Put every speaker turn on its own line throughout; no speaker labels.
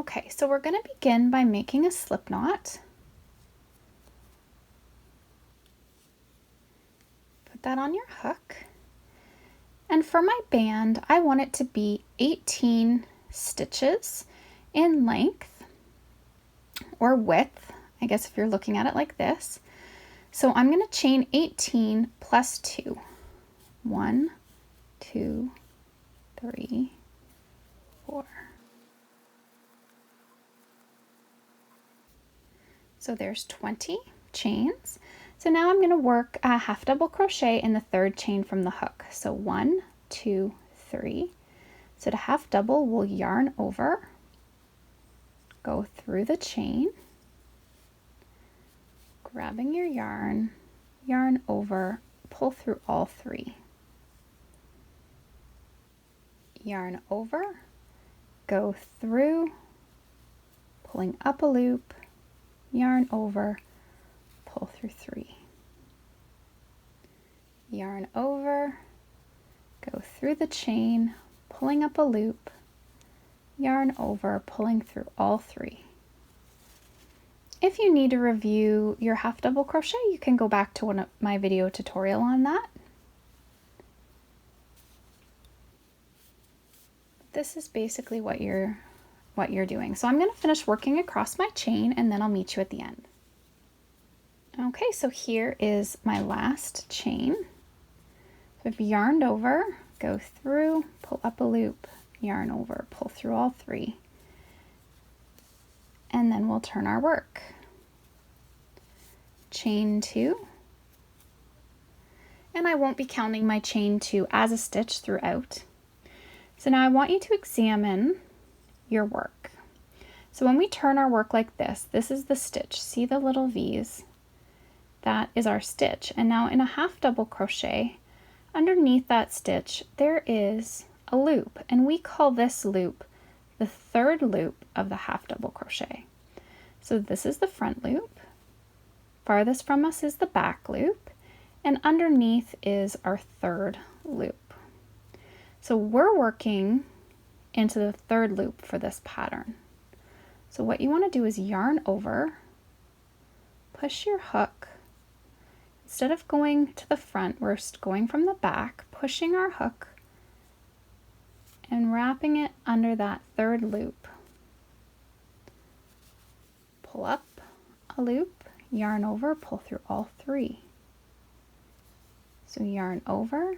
Okay, so we're going to begin by making a slip knot. Put that on your hook. And for my band, I want it to be 18 stitches in length or width, I guess if you're looking at it like this. So I'm going to chain 18 plus 2. 1, 2, 3, 4. So there's 20 chains. So now I'm going to work a half double crochet in the third chain from the hook. So 1, 2, 3. So to half double, we'll yarn over, go through the chain, grabbing your yarn, yarn over, pull through all 3. Yarn over, go through, pulling up a loop, yarn over, pull through 3. Yarn over, go through the chain, pulling up a loop, yarn over, pulling through all 3. If you need to review your half double crochet, you can go back to one of my video tutorial on that. This is basically what you're doing. So I'm going to finish working across my chain and then I'll meet you at the end. Okay, so here is my last chain. So I've yarned over, go through, pull up a loop, yarn over, pull through all 3, and then we'll turn our work. Chain 2, and I won't be counting my chain 2 as a stitch throughout. So now I want you to examine your work. So when we turn our work like this is the stitch. See the little V's? That is our stitch. And now in a half double crochet, underneath that stitch, there is a loop, and we call this loop the third loop of the half double crochet. So this is the front loop, farthest from us is the back loop, and underneath is our third loop. So we're working into the third loop for this pattern. So what you want to do is yarn over, push your hook. Instead of going to the front, we're going from the back, pushing our hook and wrapping it under that third loop. Pull up a loop, yarn over, pull through all 3. So yarn over,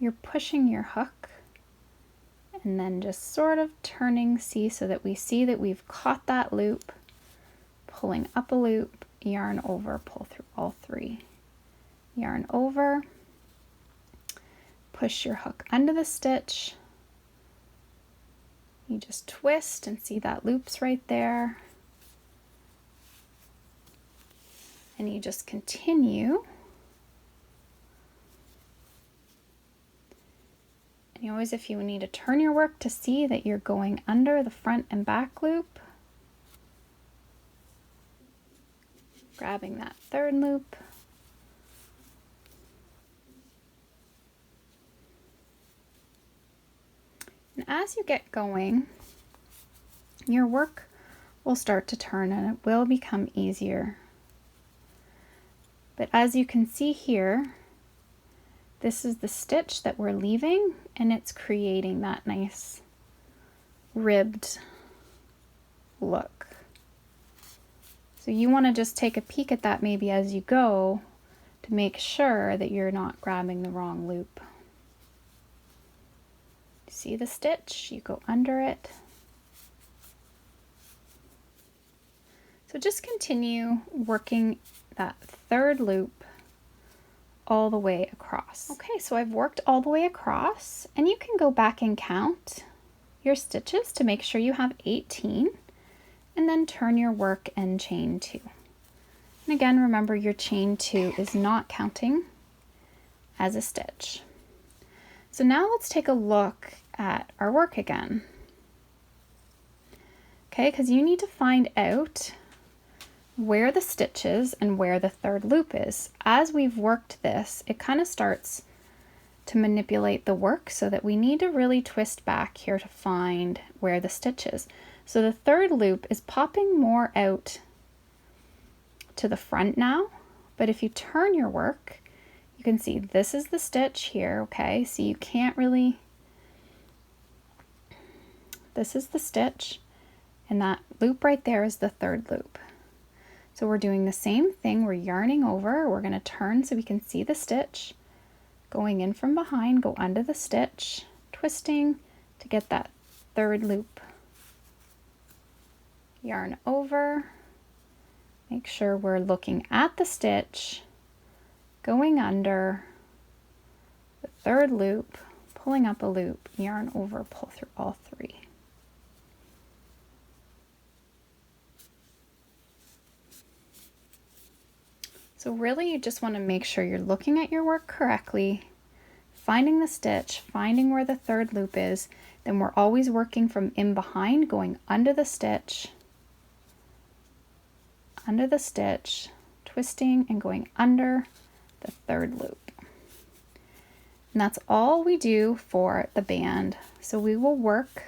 you're pushing your hook, and then just sort of turning, see, so that we see that we've caught that loop, pulling up a loop, yarn over, pull through all 3. Yarn over, push your hook under the stitch, you just twist and see that loop's right there, and you just continue. And you always, if you need to turn your work to see that you're going under the front and back loop, grabbing that third loop, and as you get going, your work will start to turn and it will become easier. But as you can see here, this is the stitch that we're leaving, and it's creating that nice ribbed look. So you want to just take a peek at that maybe as you go to make sure that you're not grabbing the wrong loop. See the stitch? You go under it. So just continue working that third loop all the way across. Okay, so I've worked all the way across, and you can go back and count your stitches to make sure you have 18, and then turn your work and chain 2. And again, remember your chain 2 is not counting as a stitch. So now let's take a look at our work again. Okay, because you need to find out where the stitch is and where the third loop is. As we've worked this, it kind of starts to manipulate the work, so that we need to really twist back here to find where the stitch is. So the third loop is popping more out to the front now, but if you turn your work, you can see this is the stitch here, okay? So you can't really, this is the stitch, and that loop right there is the third loop. So we're doing the same thing, we're yarning over, we're gonna turn so we can see the stitch, going in from behind, go under the stitch, twisting to get that third loop. Yarn over, make sure we're looking at the stitch, going under the third loop, pulling up a loop, yarn over, pull through all three. So really you just want to make sure you're looking at your work correctly, finding the stitch, finding where the third loop is, then we're always working from in behind, going under the stitch, twisting and going under the third loop. And that's all we do for the band. So we will work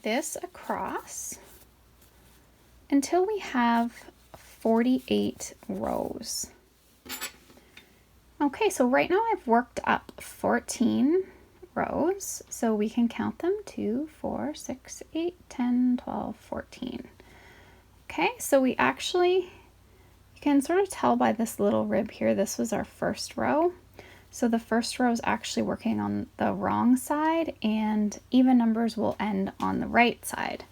this across until we have 48 rows. Okay, so right now I've worked up 14 rows, so we can count them 2, 4, 6, 8, 10, 12, 14. Okay, so we actually, you can sort of tell by this little rib here, this was our first row. So the first row is actually working on the wrong side, and even numbers will end on the right side.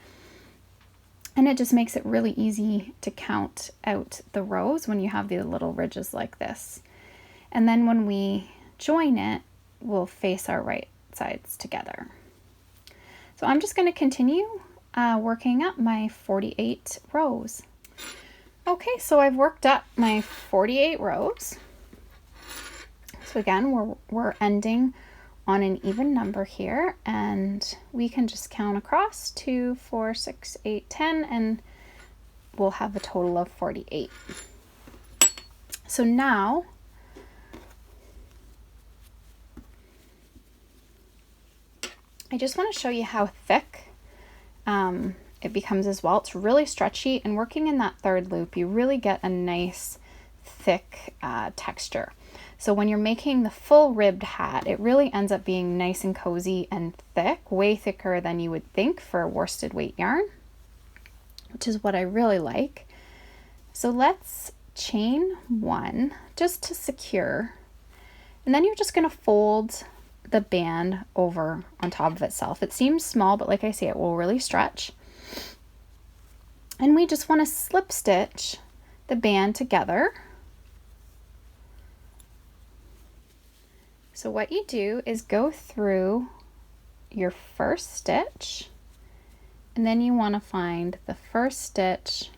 And it just makes it really easy to count out the rows when you have the little ridges like this. And then when we join it, we'll face our right sides together. So I'm just going to continue working up my 48 rows. Okay, so I've worked up my 48 rows. So again, we're ending on an even number here, and we can just count across 2, 4, 6, 8, 10, and we'll have a total of 48. So now I just want to show you how thick it becomes as well. It's really stretchy, and working in that third loop, you really get a nice thick texture. So when you're making the full ribbed hat, it really ends up being nice and cozy and thick, way thicker than you would think for worsted weight yarn, which is what I really like. So let's chain 1 just to secure, and then you're just going to fold the band over on top of itself. It seems small, but like I say, it will really stretch. And we just want to slip stitch the band together. So what you do is go through your first stitch, and then you want to find the first stitch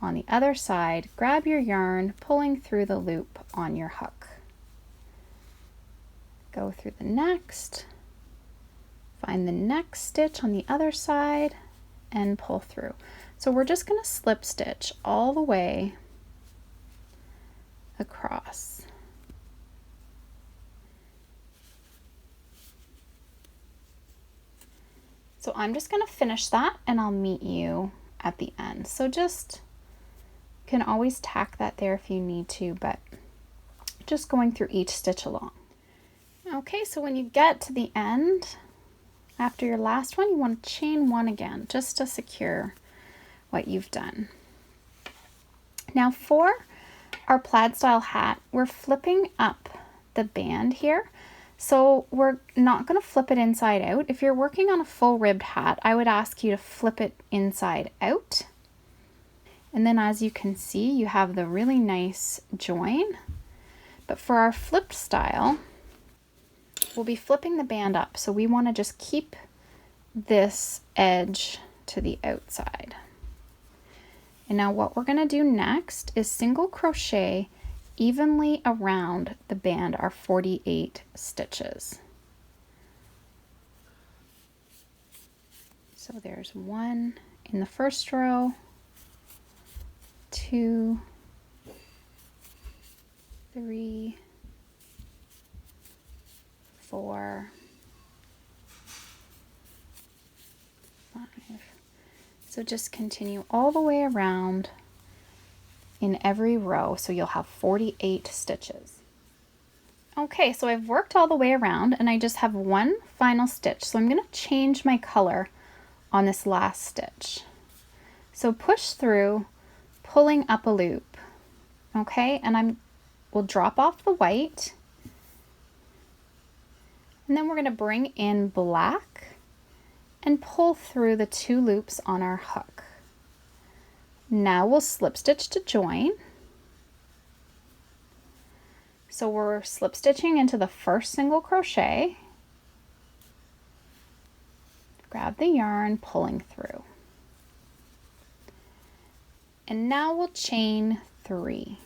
on the other side, grab your yarn, pulling through the loop on your hook. Go through the next, find the next stitch on the other side, and pull through. So we're just going to slip stitch all the way across. So I'm just going to finish that, and I'll meet you at the end. So just, you can always tack that there if you need to, but just going through each stitch along. Okay, so when you get to the end, after your last one, you want to chain 1 again, just to secure what you've done. Now for our plaid style hat, we're flipping up the band here. So we're not going to flip it inside out. If you're working on a full ribbed hat, I would ask you to flip it inside out. And then as you can see, you have the really nice join. But for our flipped style, we'll be flipping the band up. So we want to just keep this edge to the outside. And now what we're going to do next is single crochet evenly around the band, our 48 stitches. So there's 1 in the first row, 2, 3, 4, So just continue all the way around in every row, so you'll have 48 stitches. Okay, so I've worked all the way around and I just have one final stitch. So I'm going to change my color on this last stitch. So push through, pulling up a loop. Okay, and we'll drop off the white. And then we're going to bring in black and pull through the 2 loops on our hook. Now we'll slip stitch to join. So we're slip stitching into the first single crochet, grab the yarn, pulling through. And now we'll chain 3.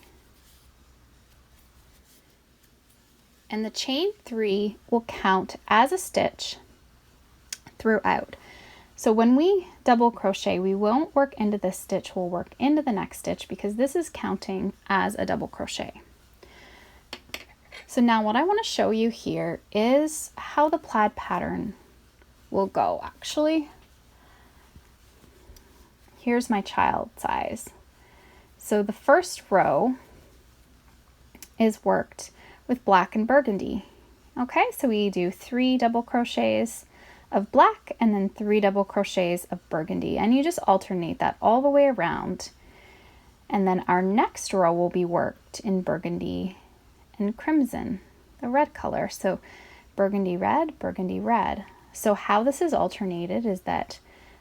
And the chain 3 will count as a stitch throughout. So when we double crochet, we won't work into this stitch, we'll work into the next stitch because this is counting as a double crochet. So now what I want to show you here is how the plaid pattern will go. Actually, here's my child size. So the first row is worked with black and burgundy. Okay, so we do 3 double crochets of black and then 3 double crochets of burgundy, and you just alternate that all the way around. And then our next row will be worked in burgundy and crimson, the red color. So burgundy red, burgundy red. So how this is alternated is that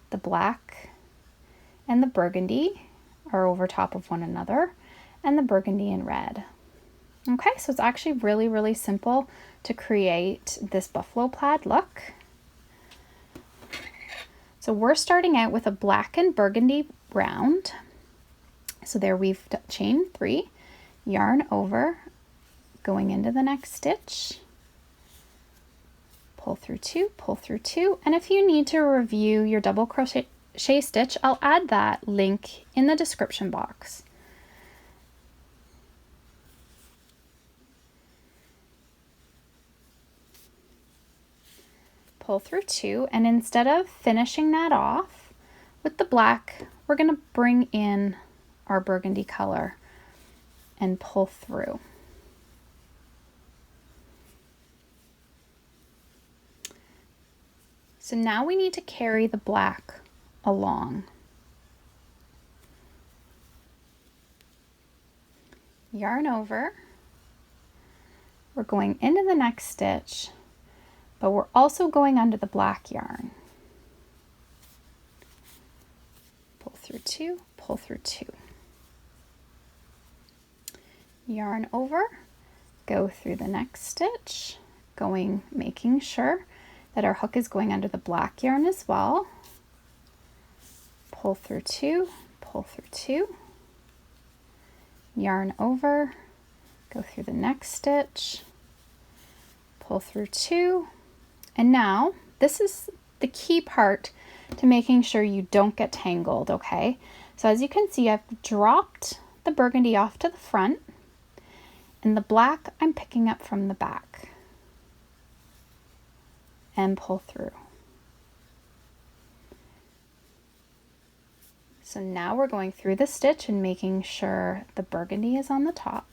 the black and the burgundy are over top of one another, and the burgundy and red. Okay, so it's actually really, really simple to create this buffalo plaid look. So we're starting out with a black and burgundy round. So there we've chained 3, yarn over, going into the next stitch, pull through 2, pull through 2, and if you need to review your double crochet stitch, I'll add that link in the description box. Pull through 2, and instead of finishing that off with the black, we're going to bring in our burgundy color and pull through. So now we need to carry the black along. Yarn over, we're going into the next stitch, but we're also going under the black yarn. Pull through 2, pull through 2. Yarn over, go through the next stitch, making sure that our hook is going under the black yarn as well. Pull through 2, pull through 2. Yarn over, go through the next stitch, pull through 2. And now this is the key part to making sure you don't get tangled, okay? So as you can see, I've dropped the burgundy off to the front, and the black I'm picking up from the back and pull through. So now we're going through the stitch and making sure the burgundy is on the top.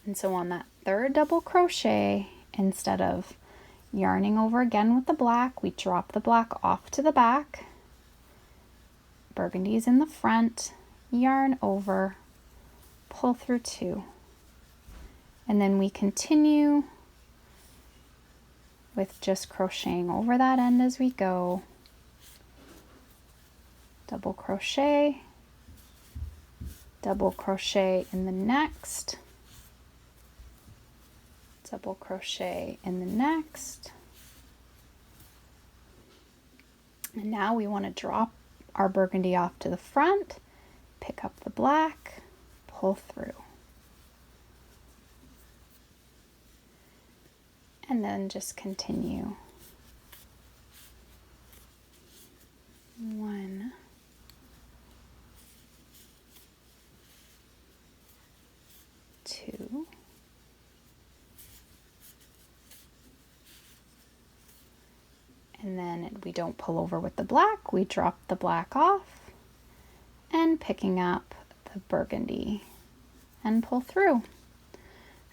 And so on that third double crochet, instead of yarning over again with the black, we drop the black off to the back. Burgundy's in the front, yarn over, pull through 2. And then we continue with just crocheting over that end as we go. Double crochet in the next, double crochet in the next. And now we want to drop our burgundy off to the front, pick up the black, pull through. And then just continue. 1, 2, and then we don't pull over with the black, we drop the black off and picking up the burgundy and pull through.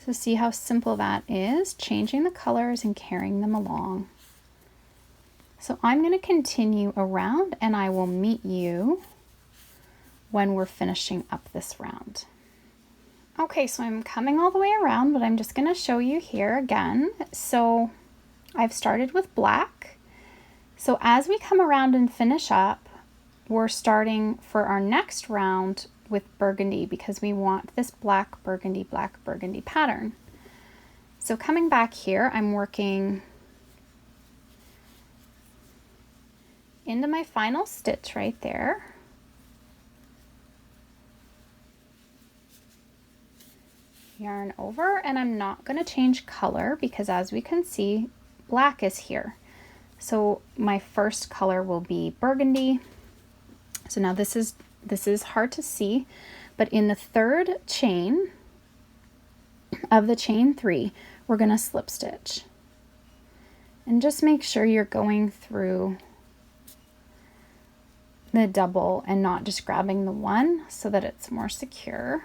So see how simple that is, changing the colors and carrying them along. So I'm going to continue around and I will meet you when we're finishing up this round. Okay, so I'm coming all the way around, but I'm just going to show you here again. So I've started with black. So as we come around and finish up, we're starting for our next round with burgundy because we want this black burgundy pattern. So coming back here, I'm working into my final stitch right there. Yarn over, and I'm not going to change color because as we can see, black is here. So my first color will be burgundy. So now this is hard to see, but in the third chain of the chain 3, we're going to slip stitch. And just make sure you're going through the double and not just grabbing the one so that it's more secure.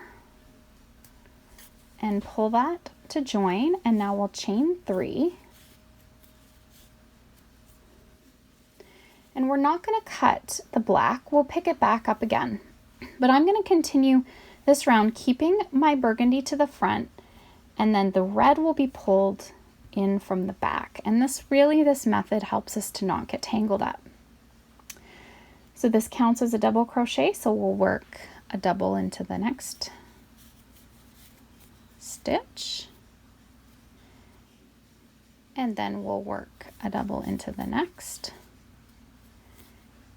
And pull that to join, and now we'll chain 3. And we're not going to cut the black, we'll pick it back up again. But I'm going to continue this round keeping my burgundy to the front, and then the red will be pulled in from the back. And this method helps us to not get tangled up. So this counts as a double crochet, so we'll work a double into the next stitch, and then we'll work a double into the next,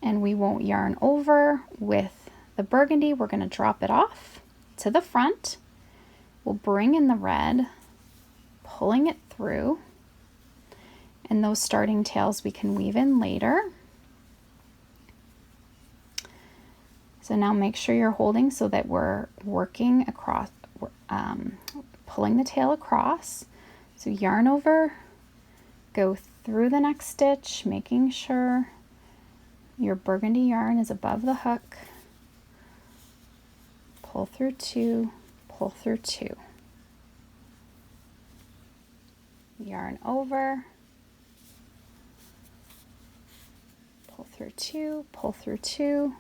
and we won't yarn over with the burgundy. We're going to drop it off to the front. We'll bring in the red, pulling it through, and those starting tails we can weave in later. So now make sure you're holding so that we're working across, pulling the tail across. So yarn over, go through the next stitch, making sure your burgundy yarn is above the hook. Pull through 2, pull through 2. Yarn over, pull through 2, pull through 2.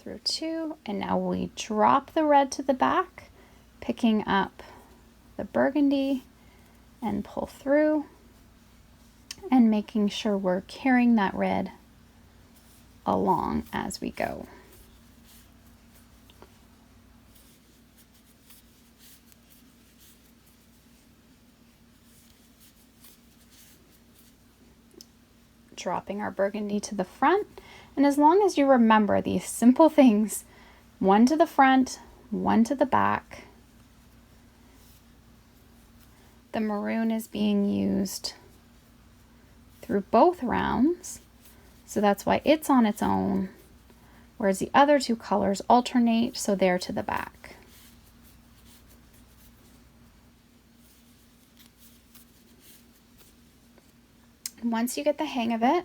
Through 2, and now we drop the red to the back, picking up the burgundy and pull through and making sure we're carrying that red along as we go. Dropping our burgundy to the front. And as long as you remember these simple things, one to the front, one to the back. The maroon is being used through both rounds, so that's why it's on its own, whereas the other two colors alternate, so they're to the back. And once you get the hang of it,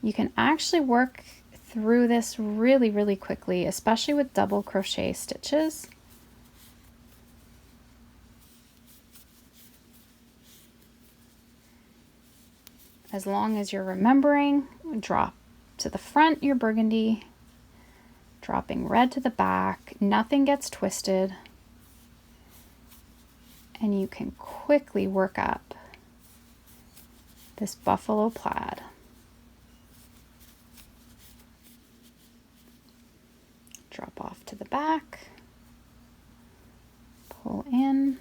you can actually work through this really quickly, especially with double crochet stitches. As long as you're remembering, drop to the front your burgundy, dropping red to the back, nothing gets twisted, and you can quickly work up this buffalo plaid. Drop off to the back, pull in.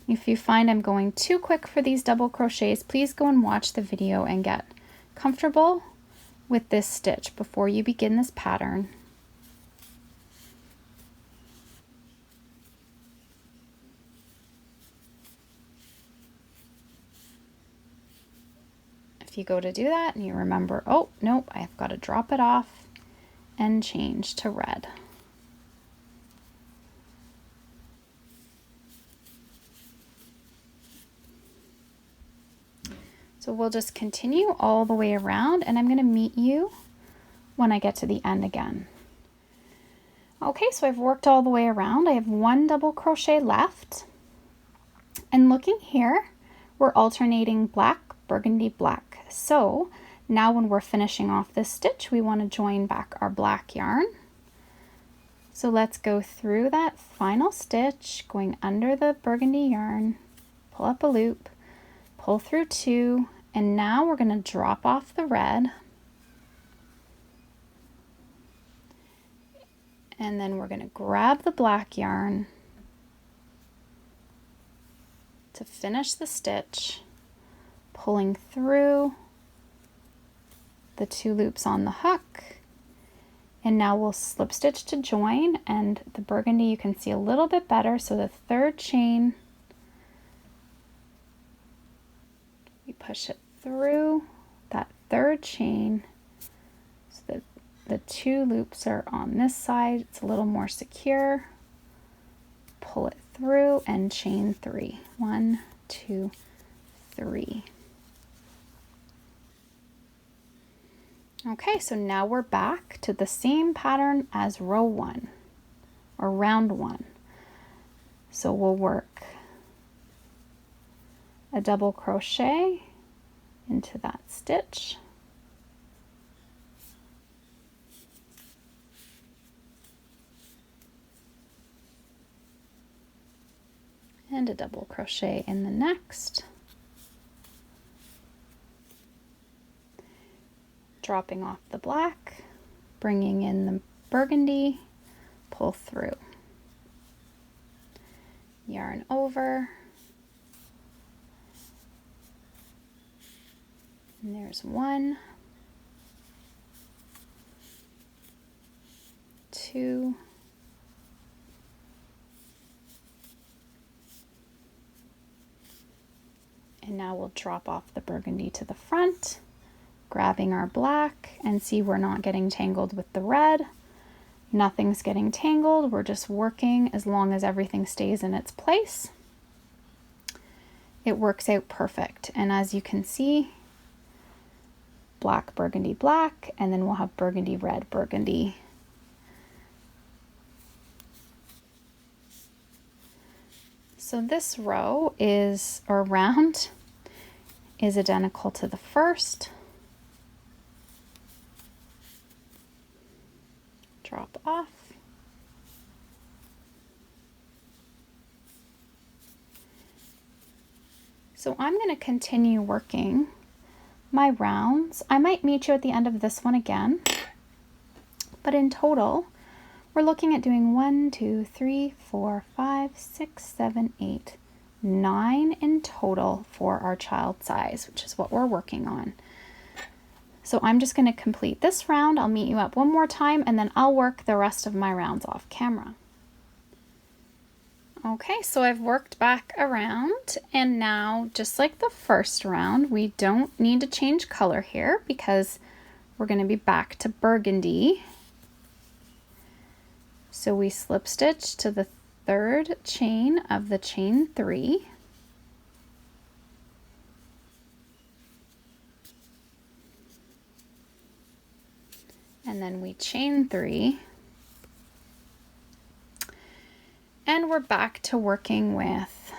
If you find I'm going too quick for these double crochets, please go and watch the video and get comfortable with this stitch before you begin this pattern. If you go to do that and you remember, oh, nope, I've got to drop it off and change to red. So we'll just continue all the way around, and I'm going to meet you when I get to the end again. Okay, so I've worked all the way around. I have one double crochet left. And looking here, we're alternating black, burgundy, black. So now when we're finishing off this stitch, we want to join back our black yarn. So let's go through that final stitch, going under the burgundy yarn, pull up a loop, pull through 2, and now we're going to drop off the red. And then we're going to grab the black yarn to finish the stitch, pulling through the 2 loops on the hook. And now we'll slip stitch to join, and the burgundy you can see a little bit better. So the 3rd chain, we push it through that 3rd chain so that the 2 loops are on this side. It's a little more secure. Pull it through and chain 3. 1, 2, 3. Okay, so now we're back to the same pattern as row 1 or round 1. So we'll work a double crochet into that stitch. And a double crochet in the next. Dropping off the black, bringing in the burgundy, pull through. Yarn over. And there's 1, 2, and now we'll drop off the burgundy to the front, grabbing our black, and see we're not getting tangled with the red. Nothing's getting tangled. We're just working as long as everything stays in its place. It works out perfect. And as you can see, black, burgundy, black, and then we'll have burgundy, red, burgundy. So this row is, or round, is identical to the first. Drop off. So I'm going to continue working my rounds. I might meet you at the end of this one again, but in total, we're looking at doing 1, 2, 3, 4, 5, 6, 7, 8, 9 in total for our child size, which is what we're working on. So I'm just going to complete this round. I'll meet you up one more time, and then I'll work the rest of my rounds off camera. Okay, so I've worked back around, and now just like the first round, we don't need to change color here because we're going to be back to burgundy. So we slip stitch to the 3rd chain of the chain 3. And then we chain 3. And we're back to working with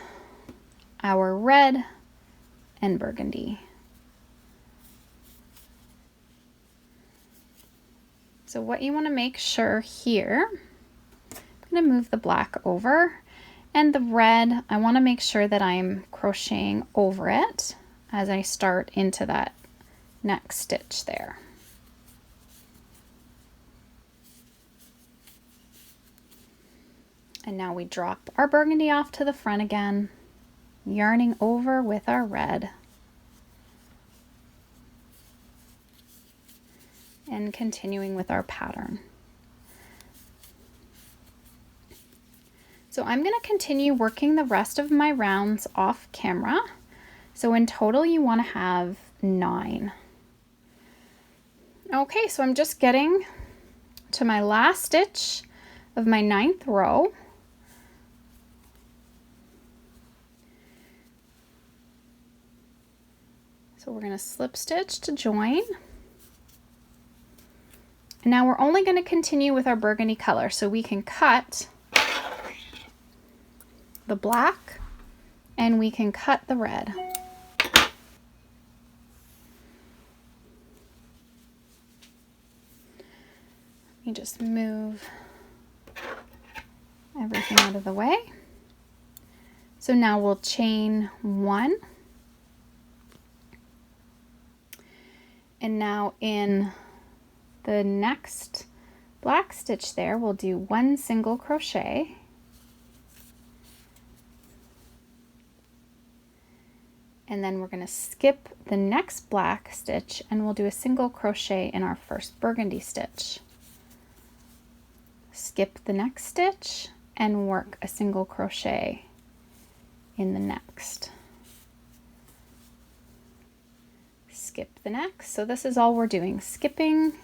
our red and burgundy. So what you want to make sure here, I'm going to move the black over, and the red, I want to make sure that I'm crocheting over it as I start into that next stitch there. And now we drop our burgundy off to the front again, yarning over with our red. And continuing with our pattern. So I'm going to continue working the rest of my rounds off camera. So in total you want to have 9. Okay, so I'm just getting to my last stitch of my 9th row. So we're going to slip stitch to join. And now we're only going to continue with our burgundy color, so we can cut the black and we can cut the red. You just move everything out of the way. So now we'll chain 1. And now in the next black stitch there, we'll do 1 single crochet. And then we're going to skip the next black stitch and we'll do a single crochet in our first burgundy stitch. Skip the next stitch and work a single crochet in the next. Skip the next. So this is all we're doing, skipping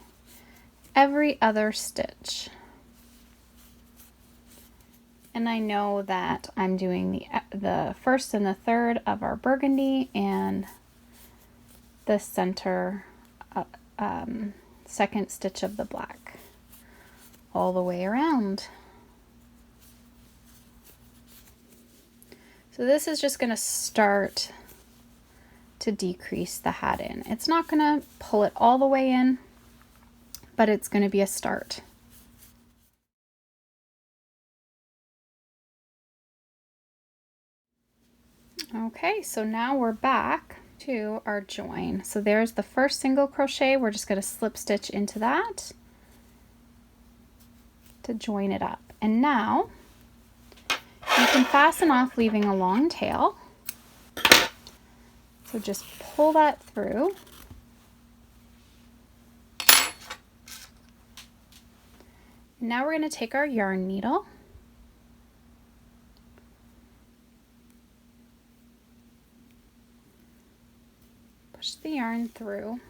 every other stitch. And I know that I'm doing the first and the third of our burgundy and the center second stitch of the black all the way around. So this is just going to start to decrease the hat in. It's not going to pull it all the way in, but it's going to be a start. Okay, so now we're back to our join. So there's the first single crochet. We're just going to slip stitch into that to join it up. And now you can fasten off leaving a long tail. So just pull that through. Now we're going to take our yarn needle push the yarn through.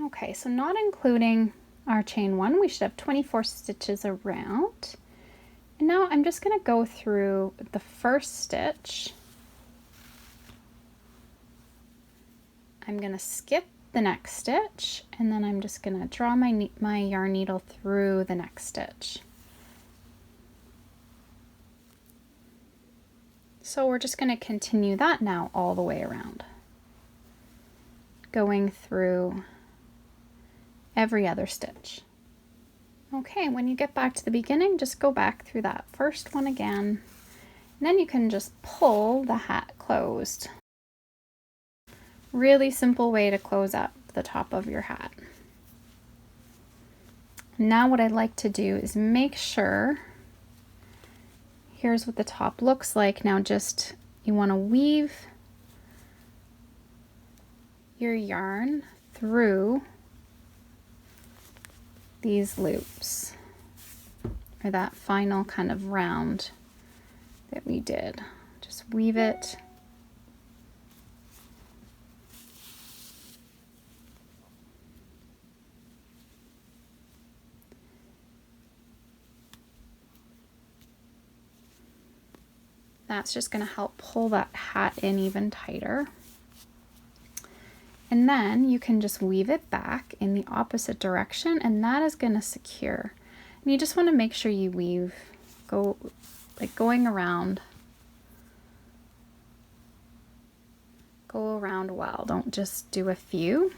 Okay, so not including our chain 1, we should have 24 stitches around. And now I'm just going to go through the first stitch. I'm going to skip the next stitch, and then I'm just going to draw my yarn needle through the next stitch. So we're just going to continue that now all the way around, going through every other stitch. Okay, when you get back to the beginning, just go back through that first one again, and then you can just pull the hat closed. Really simple way to close up the top of your hat. Now what I'd like to do is make sure, here's what the top looks like. Now just, you want to weave your yarn through these loops, or that final kind of round that we did. Just weave it. That's just going to help pull that hat in even tighter. And then you can just weave it back in the opposite direction, and that is going to secure. And you just want to make sure you weave, going around. Go around well, don't just do a few.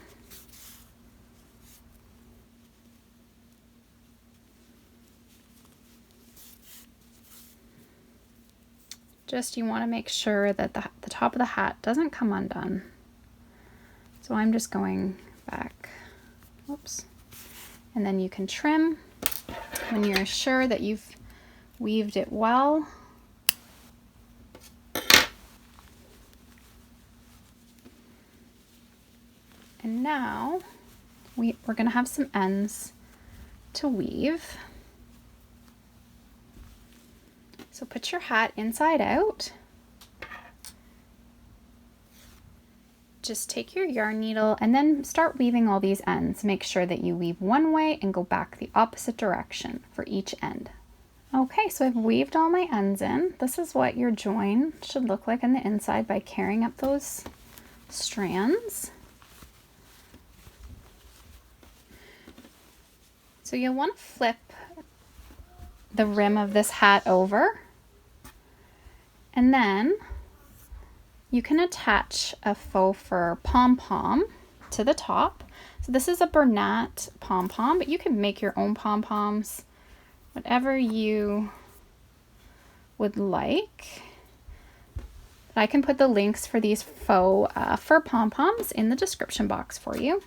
Just, you want to make sure that the top of the hat doesn't come undone. So I'm just going back, whoops. And then you can trim when you're sure that you've weaved it well. And now we're going to have some ends to weave. So put your hat inside out just take your yarn needle and then start weaving all these ends. Make sure that you weave one way and go back the opposite direction for each end. Okay, so I've weaved all my ends in. This is what your join should look like on the inside by carrying up those strands. So you'll want to flip the rim of this hat over, and then you can attach a faux fur pom-pom to the top. So this is a Bernat pom-pom, but you can make your own pom-poms, whatever you would like. I can put the links for these faux fur pom-poms in the description box for you.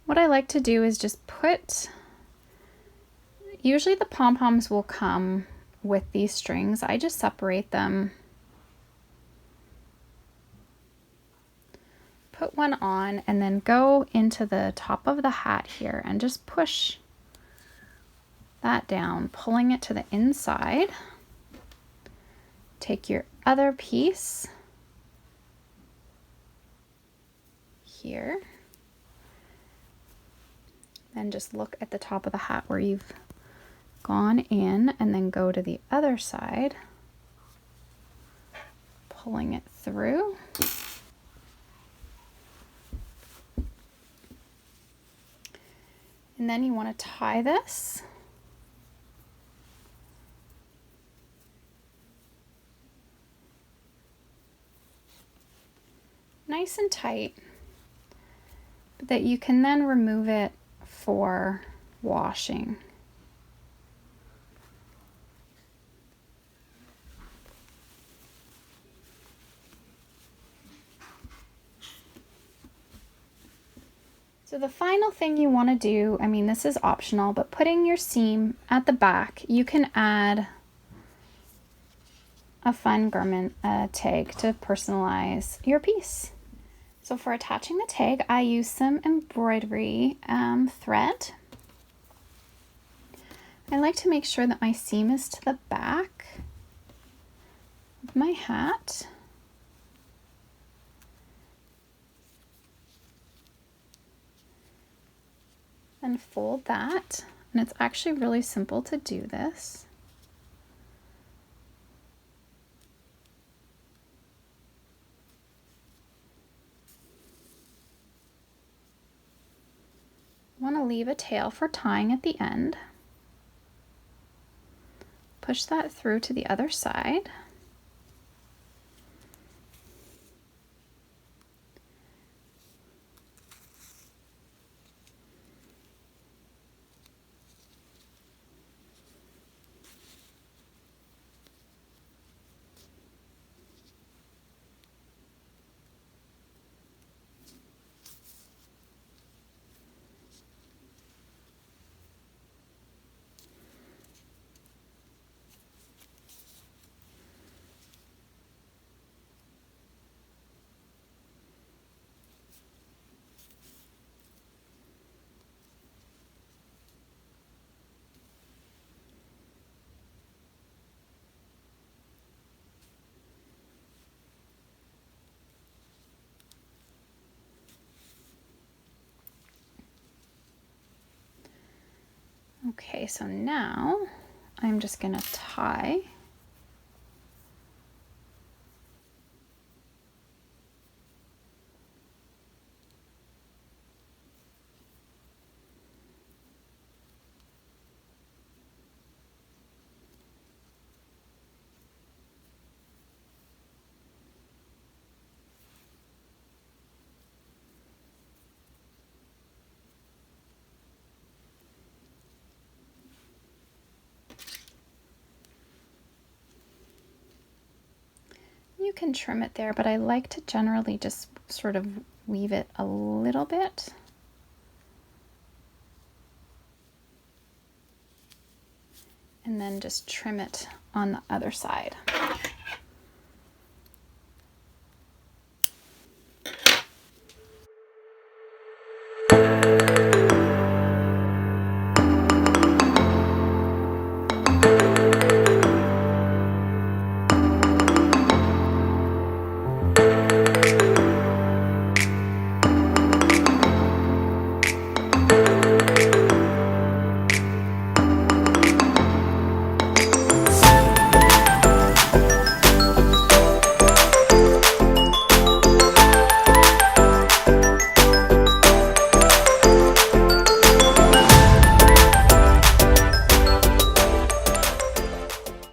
What I like to do is just put, usually the pom-poms will come with these strings. I just separate them, put one on, and then go into the top of the hat here and just push that down, pulling it to the inside. Take your other piece here, and just look at the top of the hat where you've gone in, and then go to the other side, pulling it through. And then you want to tie this. Nice and tight, but that you can then remove it for washing. So the final thing you want to do, I mean, this is optional, but putting your seam at the back, you can add a fun garment tag to personalize your piece. So for attaching the tag, I use some embroidery thread. I like to make sure that my seam is to the back of my hat. And fold that, and it's actually really simple to do this. Want to leave a tail for tying at the end. Push that through to the other side. Okay, so now I'm just going to tie. You can trim it there, but I like to generally just sort of weave it a little bit. And then just trim it on the other side.